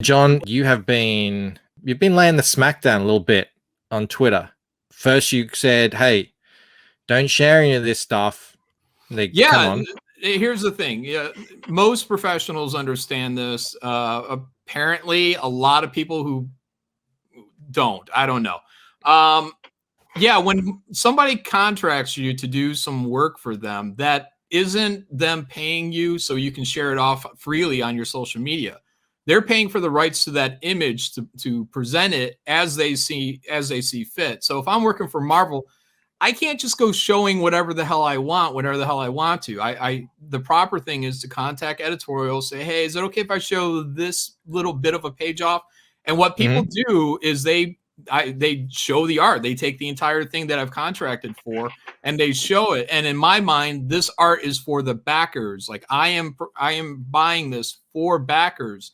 John, you've been laying the smackdown a little bit on Twitter. First, you said, "Hey, don't share any of this stuff." Come on. Here's the thing. Yeah, most professionals understand this. Apparently, a lot of people who don't. I don't know. Yeah, when somebody contracts you to do some work for them, that isn't them paying you so you can share it off freely on your social media. They're paying for the rights to that image to present it as they see fit. So if I'm working for Marvel, I can't just go showing whatever the hell I want, whenever the hell I want to. The proper thing is to contact editorial, say, hey, is it okay if I show this little bit of a page off? And what people do is they show the art. They take the entire thing that I've contracted for and they show it. And in my mind, this art is for the backers. Like I am buying this for backers.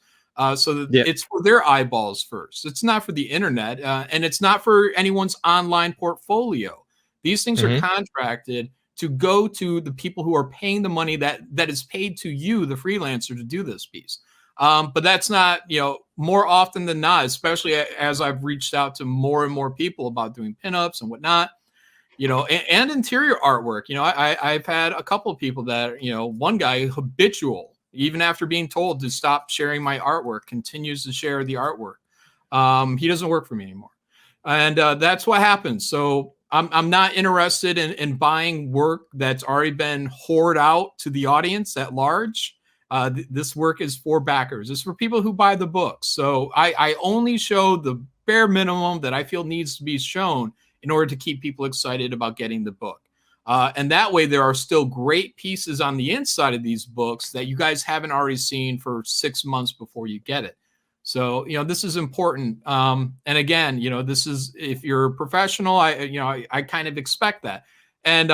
So that it's for their eyeballs first. It's not for the internet, and it's not for anyone's online portfolio. These things are contracted to go to the people who are paying the money that is paid to you, the freelancer, to do this piece. But that's not, more often than not, especially as I've reached out to more and more people about doing pinups and whatnot, and interior artwork. I've had a couple of people that, one guy habitual, even after being told to stop sharing my artwork, continues to share the artwork. He doesn't work for me anymore. And that's what happens. So I'm not interested in buying work that's already been hoarded out to the audience at large. This work is for backers. It's for people who buy the books. So I only show the bare minimum that I feel needs to be shown in order to keep people excited about getting the book. And that way, there are still great pieces on the inside of these books that you guys haven't already seen for 6 months before you get it. So, this is important. And again, this is, if you're a professional, I kind of expect that. And,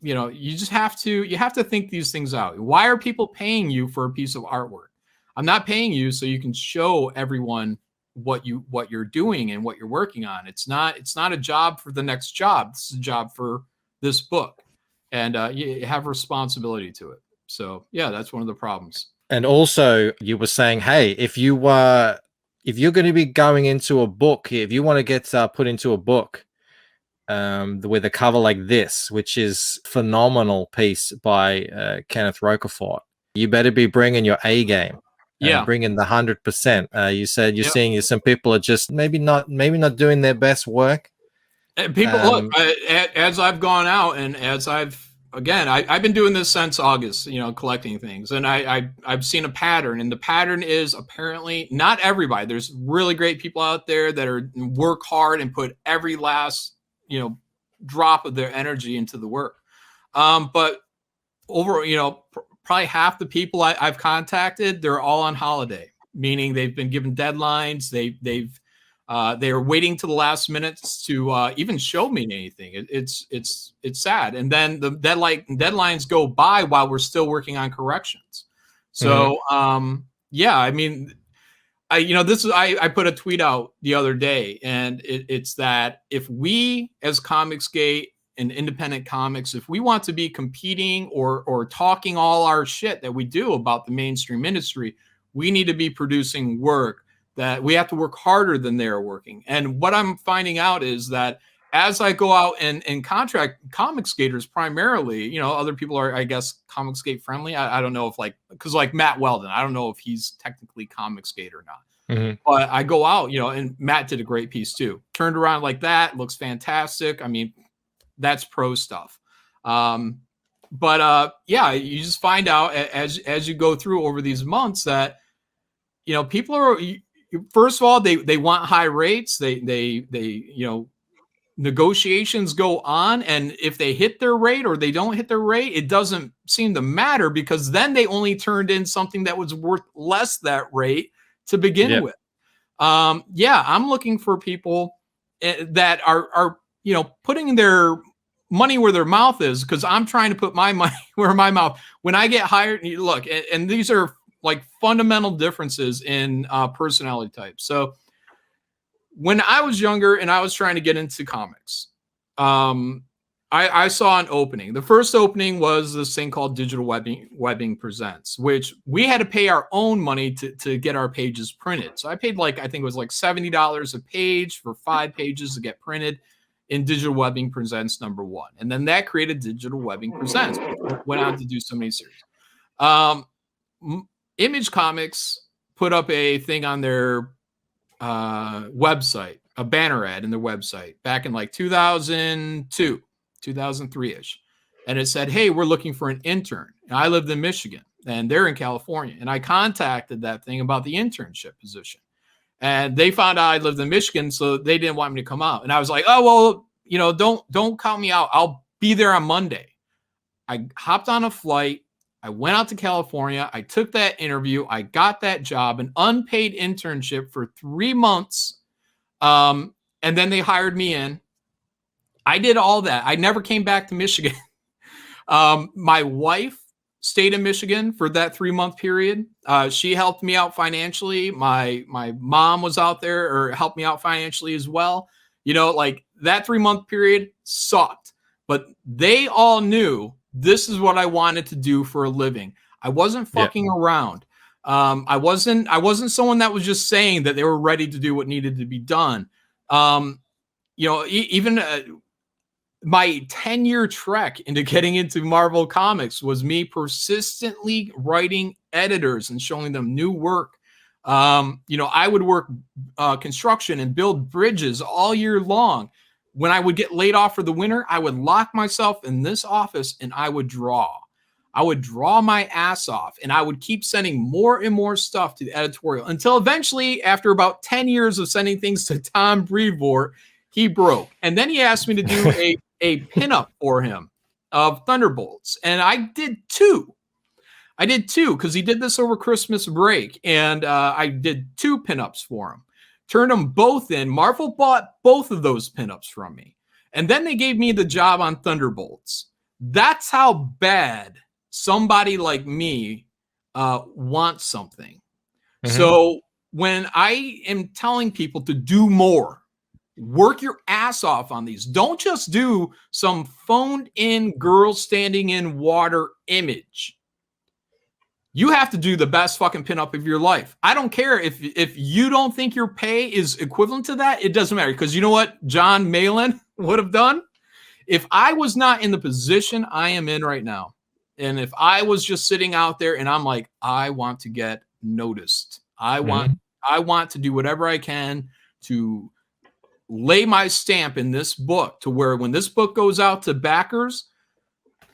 you just have to think these things out. Why are people paying you for a piece of artwork? I'm not paying you so you can show everyone what you're doing and what you're working on. It's not a job for the next job. This is a job for this book, and you have responsibility to it. So yeah, that's one of the problems. And also, you were saying, hey, if you're going to be going into a book, if you want to get put into a book with a cover like this, which is a phenomenal piece by Kenneth Rocafort, you better be bringing your A game. Yeah, bringing the 100%. You said you're seeing some people are just maybe not doing their best work. And people look, as I've gone out and as I've been doing this since August, collecting things, and I've seen a pattern, and the pattern is apparently not everybody. There's really great people out there that work hard and put every last drop of their energy into the work. But over probably half the people I've contacted, they're all on holiday, meaning they've been given deadlines. They're waiting to the last minutes to even show me anything. It's sad. And then the deadlines go by while we're still working on corrections. So I put a tweet out the other day, and it's that if we as Comicsgate and independent comics, if we want to be competing or talking all our shit that we do about the mainstream industry, we need to be producing work that we have to work harder than they're working. And what I'm finding out is that as I go out and contract Comicsgaters primarily, other people are, I guess, Comicsgate friendly. I don't know if because Matt Weldon, I don't know if he's technically Comicsgate or not. But I go out, and Matt did a great piece too. Turned around like that, looks fantastic. I mean, that's pro stuff. But you just find out as you go through over these months that, people are, first of all, they want high rates. They negotiations go on, and if they hit their rate or they don't hit their rate, it doesn't seem to matter, because then they only turned in something that was worth less that rate to begin with. I'm looking for people that are putting their money where their mouth is, because I'm trying to put my money where my mouth. When I get hired, look, and these are fundamental differences in personality types. So when I was younger and I was trying to get into comics, I saw an opening. The first opening was this thing called Digital Webbing Presents, which we had to pay our own money to get our pages printed. So I paid I think it was like $70 a page for 5 pages to get printed in Digital Webbing Presents #1. And then that created Digital Webbing Presents, which went on to do so many series. Image Comics put up a thing on their website, a banner ad in their website back in like 2002. 2003-ish. And it said, hey, we're looking for an intern. And I lived in Michigan and they're in California. And I contacted that thing about the internship position. And they found out I lived in Michigan, so they didn't want me to come out. And I was like, oh, well, don't count me out. I'll be there on Monday. I hopped on a flight. I went out to California. I took that interview. I got that job, an unpaid internship for 3 months. And then they hired me in. I did all that. I never came back to Michigan. My wife stayed in Michigan for that 3-month period. She helped me out financially. My mom was out there or helped me out financially as well. Like that 3-month period sucked, but they all knew this is what I wanted to do for a living. I wasn't fucking around. I wasn't someone that was just saying that they were ready to do what needed to be done. Even my 10-year trek into getting into Marvel Comics was me persistently writing editors and showing them new work. I would work construction and build bridges all year long. When I would get laid off for the winter, I would lock myself in this office and I would draw. I would draw my ass off and I would keep sending more and more stuff to the editorial until eventually, after about 10 years of sending things to Tom Brevoort, he broke. And then he asked me to do a pinup for him of Thunderbolts. And I did 2. Because he did this over Christmas break. And I did 2 pinups for him. Turned them both in. Marvel bought both of those pinups from me. And then they gave me the job on Thunderbolts. That's how bad somebody like me wants something. Mm-hmm. So when I am telling people to do more, work your ass off on these. Don't just do some phoned in girl standing in water image. You have to do the best fucking pinup of your life. I don't care if you don't think your pay is equivalent to that. It doesn't matter, because you know what John MALIN would have done? If I was not in the position I am in right now, and if I was just sitting out there and I'm like, I want to get noticed. I want to do whatever I can to lay my stamp in this book, to where when this book goes out to backers,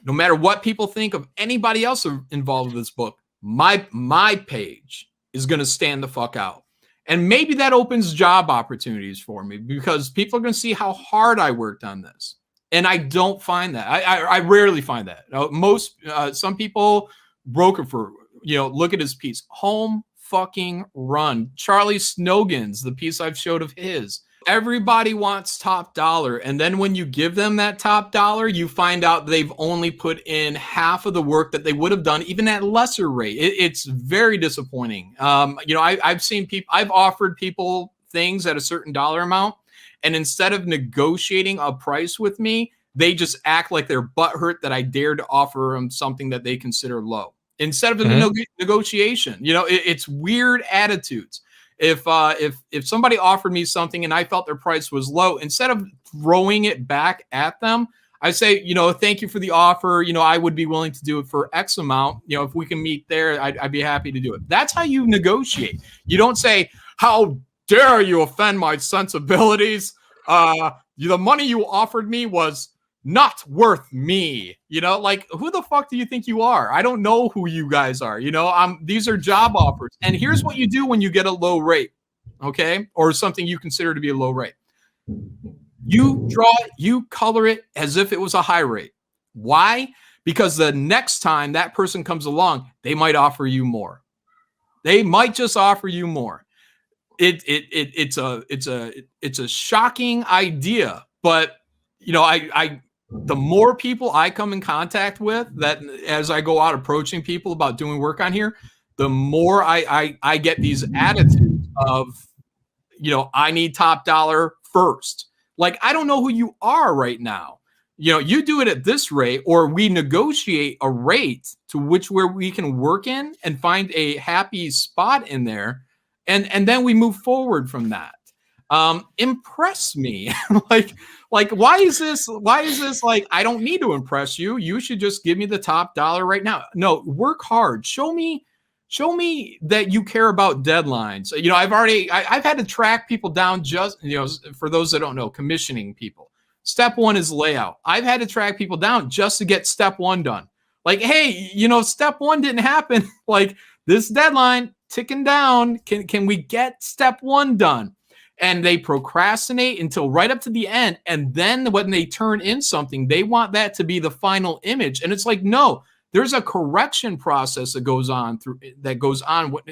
no matter what people think of anybody else involved with this book, my page is going to stand the fuck out. And maybe that opens job opportunities for me, because people are going to see how hard I worked on this. And I don't find that. I rarely find that. Some people broker for, look at his piece. Home fucking run. Charlie Snogans, the piece I've showed of his. Everybody wants top dollar. And then when you give them that top dollar, you find out they've only put in half of the work that they would have done, even at lesser rate. It's very disappointing. I've offered people things at a certain dollar amount, and instead of negotiating a price with me, they just act like they're butthurt that I dared to offer them something that they consider low. Instead of a negotiation, it's weird attitudes. If somebody offered me something and I felt their price was low, instead of throwing it back at them, I say, thank you for the offer. I would be willing to do it for X amount. If we can meet there, I'd be happy to do it. That's how you negotiate. You don't say, how dare you offend my sensibilities? The money you offered me was not worth me. Like, who the fuck do you think you are? I don't know who you guys are. These are job offers. And here's what you do when you get a low rate, okay? Or something you consider to be a low rate. You draw it, you color it as if it was a high rate. Why? Because the next time that person comes along, they might offer you more. They might just offer you more. It's a shocking idea, but the more people I come in contact with, that as I go out approaching people about doing work on here, the more I get these attitudes of, I need top dollar first. Like, I don't know who you are right now. you do it at this rate, or we negotiate a rate to where we can work in and find a happy spot in there. And then we move forward from that. Impress me. like why is this like, I don't need to impress you. You should just give me the top dollar right now. No, work hard. Show me that you care about deadlines. I've had to track people down, just, for those that don't know, commissioning people. Step one is layout. I've had to track people down just to get step one done. Like, hey, step one didn't happen. Like, this deadline ticking down. Can we get step one done? And they procrastinate until right up to the end. And then when they turn in something, they want that to be the final image. And it's like, no, there's a correction process that goes on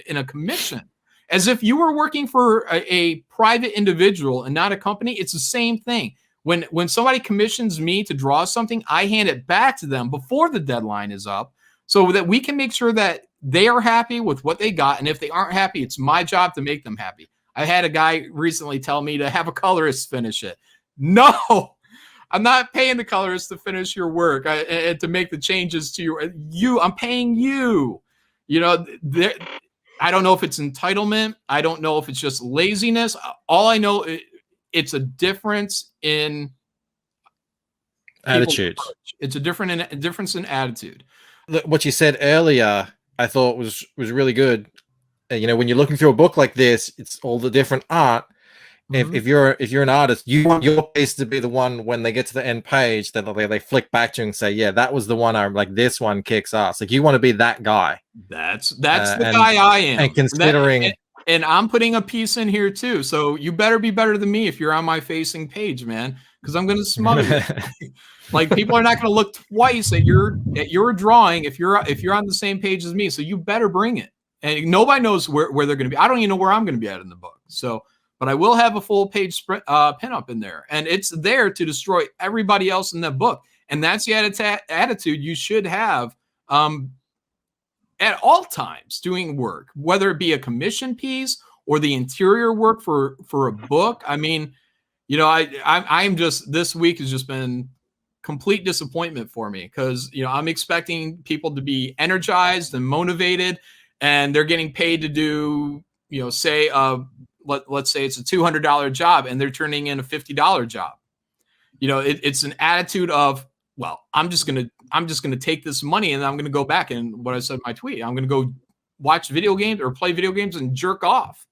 in a commission. As if you were working for a private individual and not a company, it's the same thing. When somebody commissions me to draw something, I hand it back to them before the deadline is up, so that we can make sure that they are happy with what they got. And if they aren't happy, it's my job to make them happy. I had a guy recently tell me to have a colorist finish it. No, I'm not paying the colorist to finish your work and to make the changes to I'm paying you. I don't know if it's entitlement. I don't know if it's just laziness. All I know, it's a difference in attitude. It's a difference in attitude. What you said earlier, I thought was really good. When you're looking through a book like this, it's all the different art. Mm-hmm. If you're an artist, you want your piece to be the one when they get to the end page that they flick back to you and say, yeah, that was the one. I'm like, this one kicks ass. Like, you want to be that guy. That's the guy I am. And considering, and I'm putting a piece in here too. So you better be better than me if you're on my facing page, man, because I'm going to smother you. Like, people are not going to look twice at your drawing if you're on the same page as me. So you better bring it. And nobody knows where they're going to be. I don't even know where I'm going to be at in the book. So, but I will have a full page pinup in there, and it's there to destroy everybody else in that book. And that's the attitude you should have at all times doing work, whether it be a commission piece or the interior work for a book. I mean, I'm just, this week has just been complete disappointment for me, because I'm expecting people to be energized and motivated, and they're getting paid to do, say, let's say it's a $200 job, and they're turning in a $50 job. It's an attitude of, well, I'm just gonna take this money and I'm gonna go back, and what I said in my tweet, I'm gonna go watch video games or play video games and jerk off.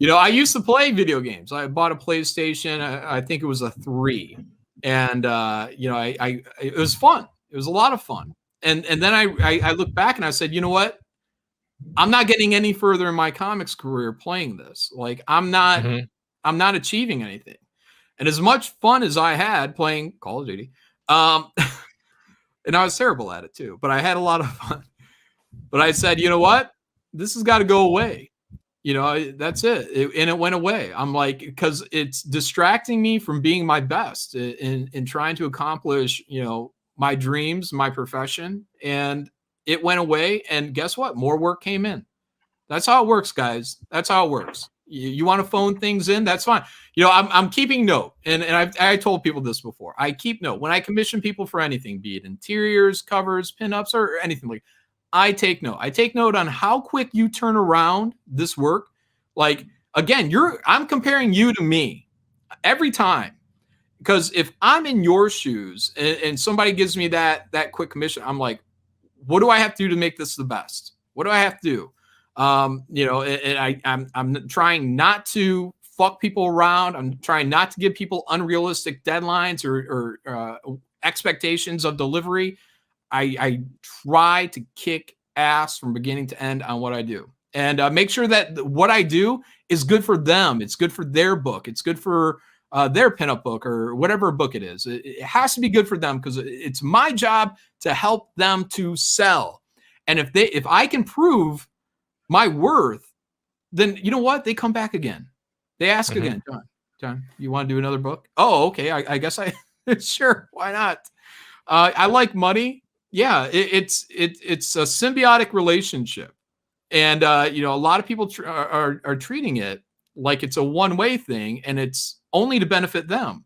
I used to play video games. I bought a PlayStation. I think it was a 3, and it was fun. It was a lot of fun. And then I look back and I said, you know what? I'm not getting any further in my comics career playing this. Like, I'm not achieving anything. And as much fun as I had playing Call of Duty, and I was terrible at it too, but I had a lot of fun. But I said, you know what? This has got to go away. That's it. And it went away. I'm like, because it's distracting me from being my best in trying to accomplish, my dreams, my profession. And it went away, and guess what? More work came in. That's how it works, guys. That's how it works. You want to phone things in? That's fine. I'm keeping note, and I told people this before. I keep note when I commission people for anything, be it interiors, covers, pinups, or anything like. I take note. I take note on how quick you turn around this work. Like, again, I'm comparing you to me every time, because if I'm in your shoes and somebody gives me that quick commission, I'm like, what do I have to do to make this the best? What do I have to do? And I'm trying not to fuck people around. I'm trying not to give people unrealistic deadlines or expectations of delivery. I try to kick ass from beginning to end on what I do, and make sure that what I do is good for them. It's good for their book. It's good for their pinup book or whatever book it is. It has to be good for them, because it's my job to help them to sell. And if I can prove my worth, then you know what? They come back again. They ask again, John, you want to do another book? Oh, okay. I guess sure. Why not? I like money. Yeah, it's a symbiotic relationship, and a lot of people are treating it like it's a one-way thing, and it's only to benefit them.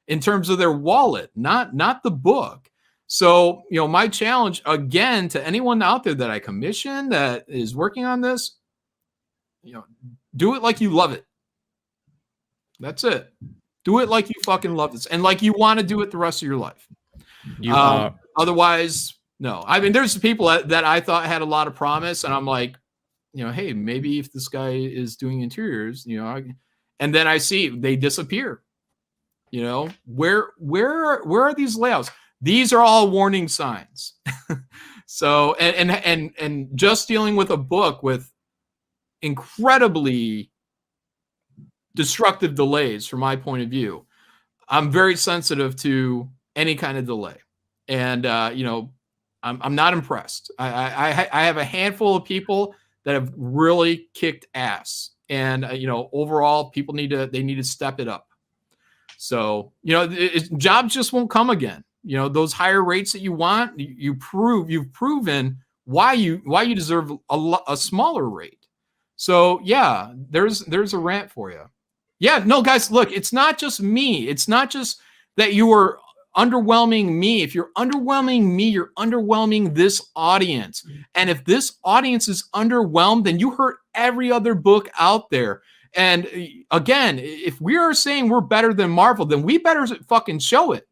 in terms of their wallet, not the book. So, you know, my challenge again to anyone out there that I commission that is working on this, you know, do it like you love it. That's it. Do it like you fucking love this and like you want to do it the rest of your life. Otherwise, no. I mean, there's people that I thought had a lot of promise, and I'm like, you know, hey, maybe if this guy is doing interiors, you know, and then I see they disappear. You know, where are these layouts? These are all warning signs. So, and just dealing with a book with incredibly destructive delays from my point of view, I'm very sensitive to any kind of delay. And, you know, I'm not impressed. I have a handful of people that have really kicked ass. And, you know, overall, people need to step it up. So, you know, jobs just won't come again. You know, those higher rates that you want, you've proven why you deserve a smaller rate. So yeah, there's a rant for you. Yeah, no, guys, look, it's not just me. It's not just that you are underwhelming me. If you're underwhelming me, you're underwhelming this audience. And if this audience is underwhelmed, then you hurt every other book out there. And again, if we are saying we're better than Marvel, then we better fucking show it.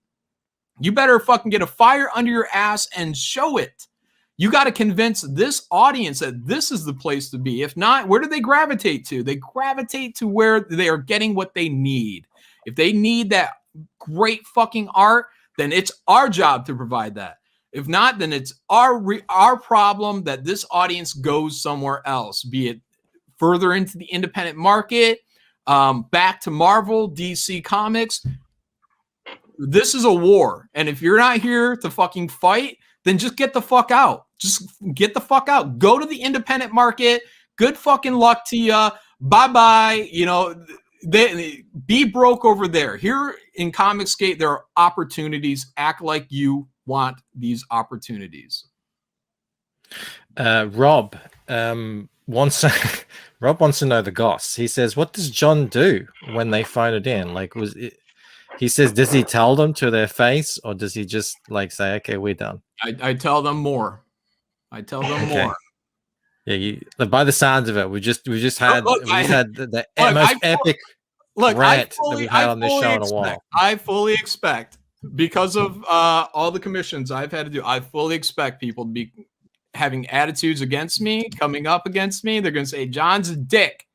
You better fucking get a fire under your ass and show it. You got to convince this audience that this is the place to be. If not, where do they gravitate to? They gravitate to where they are getting what they need. If they need that great fucking art, then it's our job to provide that. If not, then it's our problem that this audience goes somewhere else, be it further into the independent market, back to Marvel, DC Comics. This is a war. And if you're not here to fucking fight, then just get the fuck out. Just get the fuck out. Go to the independent market. Good fucking luck to you. Bye-bye. You know, be broke over there. Here in Comicsgate, there are opportunities. Act like you want these opportunities. Rob wants Rob wants to know the goss. He says, what does John do when they phone it in? Like, he says, does he tell them to their face, or does he just like say, okay, we're done? I tell them more. I tell them more. Yeah, by the sounds of it, we just had the most epic rant that we've had on this show in a while. I fully expect, because of all the commissions I've had to do, I fully expect people to be having attitudes against me, coming up against me. They're going to say, John's a dick.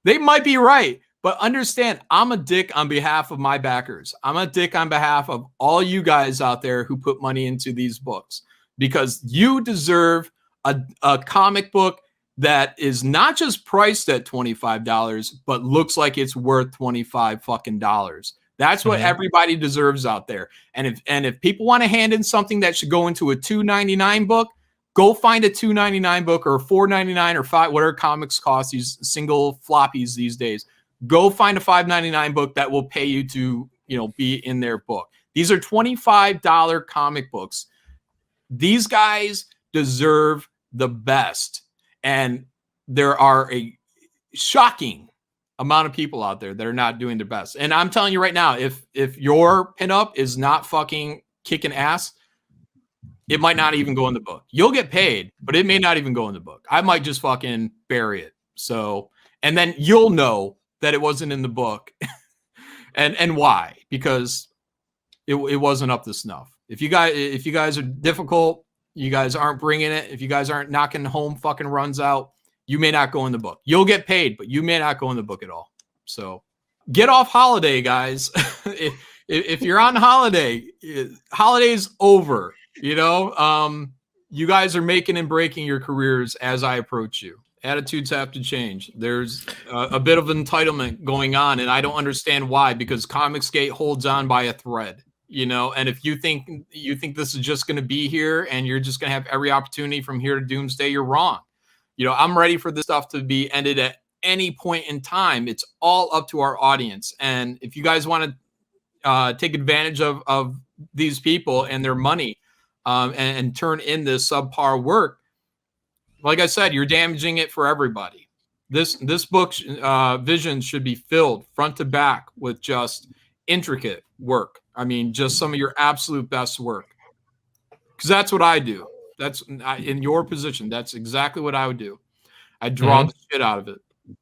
They might be right. But understand, I'm a dick on behalf of my backers. I'm a dick on behalf of all you guys out there who put money into these books, because you deserve a comic book that is not just priced at $25, but looks like it's worth $25 fucking dollars. That's what everybody deserves out there. And if people want to hand in something that should go into a $2.99 book, go find a $2.99 book or a $4.99 or $5, whatever comics cost, these single floppies these days. Go find a $5.99 book that will pay you to, you know, be in their book. These are $25 comic books. These guys deserve the best. And there are a shocking amount of people out there that are not doing their best. And I'm telling you right now, if your pinup is not fucking kicking ass, it might not even go in the book. You'll get paid, but it may not even go in the book. I might just fucking bury it. So, and then you'll know that it wasn't in the book. and why? Because it wasn't up to snuff. If you guys are difficult, you guys aren't bringing it, if you guys aren't knocking home fucking runs out, you may not go in the book. You'll get paid, but you may not go in the book at all. So get off holiday, guys. if you're on holiday, holiday's over. You know, you guys are making and breaking your careers as I approach you. Attitudes have to change. There's a bit of entitlement going on, and I don't understand why, because Comicsgate holds on by a thread, you know, and if you think this is just going to be here and you're just going to have every opportunity from here to doomsday, you're wrong. You know, I'm ready for this stuff to be ended at any point in time. It's all up to our audience. And if you guys want to take advantage of these people and their money and turn in this subpar work, like I said, you're damaging it for everybody. This book's vision should be filled front to back with just intricate work. I mean, just some of your absolute best work. Because that's what I do. In your position. That's exactly what I would do. I draw the shit out of it.